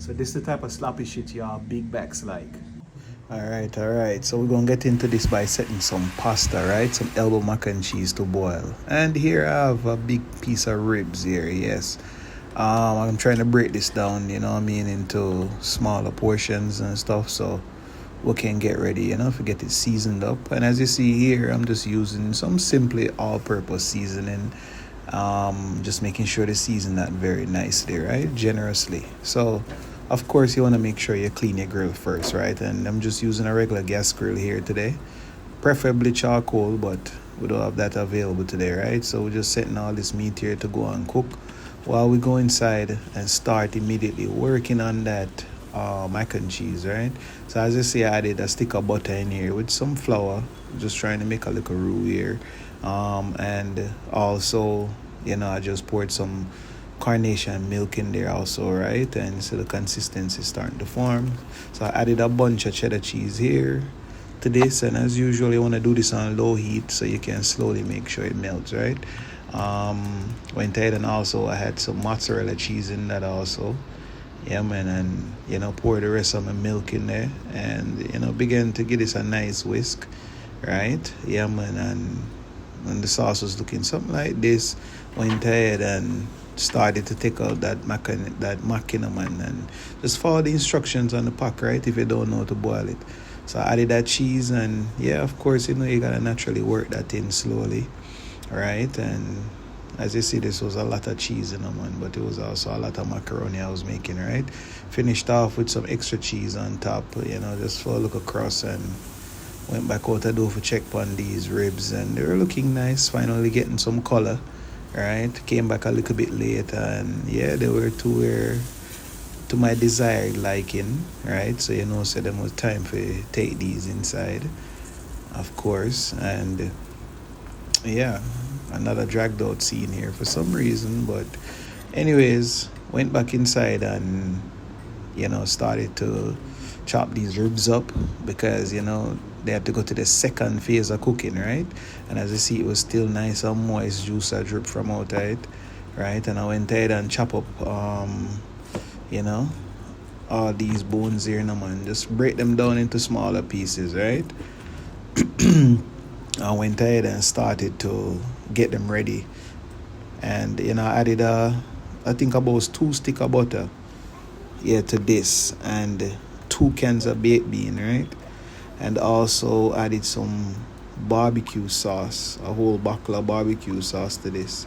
So this is the type of sloppy shit y'all big backs like. Alright. So we're gonna get into this by setting some pasta, right? Some elbow mac and cheese to boil. And here I have a big piece of ribs here, yes. I'm trying to break this down, you know what I mean, into smaller portions and stuff so we can get ready, you know, to get it seasoned up. And as you see here, I'm just using some simply all-purpose seasoning. Just making sure to season that very nicely, right? Generously. So of course you want to make sure you clean your grill first, right? And I'm just using a regular gas grill here today, preferably charcoal, but we don't have that available today, right? So we're just setting all this meat here to go and cook while we go inside and start immediately working on that mac and cheese, right? So as you see, I added a stick of butter in here with some flour, just trying to make a little roux here. And also, you know, I just poured some carnation milk in there also, right? And so the consistency is starting to form. So I added a bunch of cheddar cheese here to this, and as usual, you want to do this on low heat so you can slowly make sure it melts, right? Went ahead and also I had some mozzarella cheese in that also. Yeah, man, and you know, pour the rest of my milk in there, and you know, begin to give this a nice whisk, right? Yeah, man, and when the sauce was looking something like this, went ahead and started to take out that macina, man, and just follow the instructions on the pack, right? If you don't know how to boil it. So I added that cheese, and yeah, of course, you know, you gotta naturally work that in slowly, right? And as you see, this was a lot of cheese in them, man, but it was also a lot of macaroni I was making, right? Finished off with some extra cheese on top, you know, just for a look across, and went back out the door for check on these ribs, and they were looking nice, finally getting some color, right? Came back a little bit later, and yeah, they were to my desired liking, right? So, you know, so then was time for take these inside, of course, and yeah, another dragged out scene here for some reason, but anyways, went back inside and you know, started to chop these ribs up because, you know, they had to go to the second phase of cooking, right? And as you see, it was still nice and moist, juice that drip from outside, right? And I went ahead and chop up, you know, all these bones here, no, man, just break them down into smaller pieces, right? I went ahead and started to get them ready, and you know, I added I think about 2 sticks of butter here to this, and 2 cans of baked bean, right? And also added some barbecue sauce, a whole bottle of barbecue sauce to this,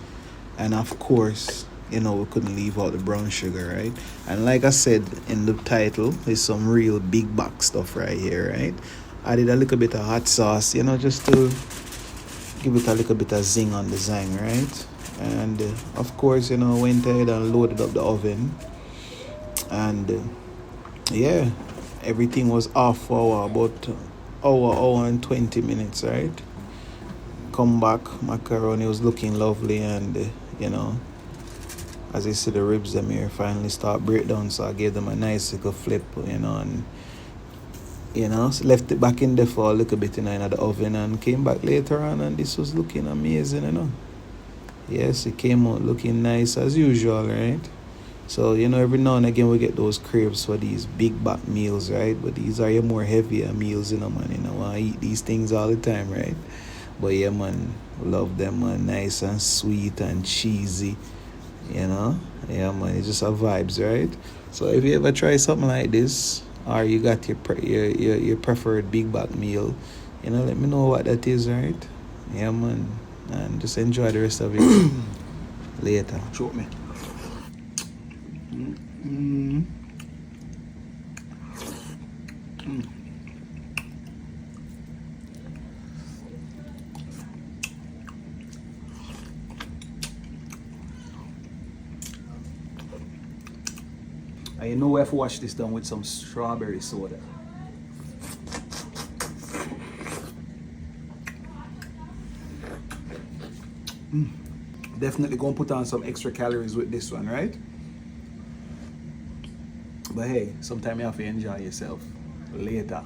and of course, you know, we couldn't leave out the brown sugar, right? And like I said in the title, there's some real big back stuff right here, right? Added a little bit of hot sauce, you know, just to give it a little bit of zing on the zang, right? And of course, you know, went ahead and loaded up the oven, and yeah, everything was off for about hour and 20 minutes, right? Come back, macaroni was looking lovely, and you know, as you see, the ribs them here finally start break down, so I gave them a nice little flip, you know, and you know, so left it back in there for a little bit, you know, in the oven, and came back later on, and this was looking amazing, you know. Yes, it came out looking nice as usual, right? So, you know, every now and again we get those craves for these big back meals, right? But these are your more heavier meals, you know, man. You know, I eat these things all the time, right? But yeah, man, love them, man. Nice and sweet and cheesy, you know? Yeah, man, it's just a vibes, right? So if you ever try something like this, or you got your preferred big back meal, you know, let me know what that is, right? Yeah, man. And just enjoy the rest of it later. Choke me. And you know we have to wash this down with some strawberry soda. Definitely gonna put on some extra calories with this one, right? But hey, sometimes you have to enjoy yourself later.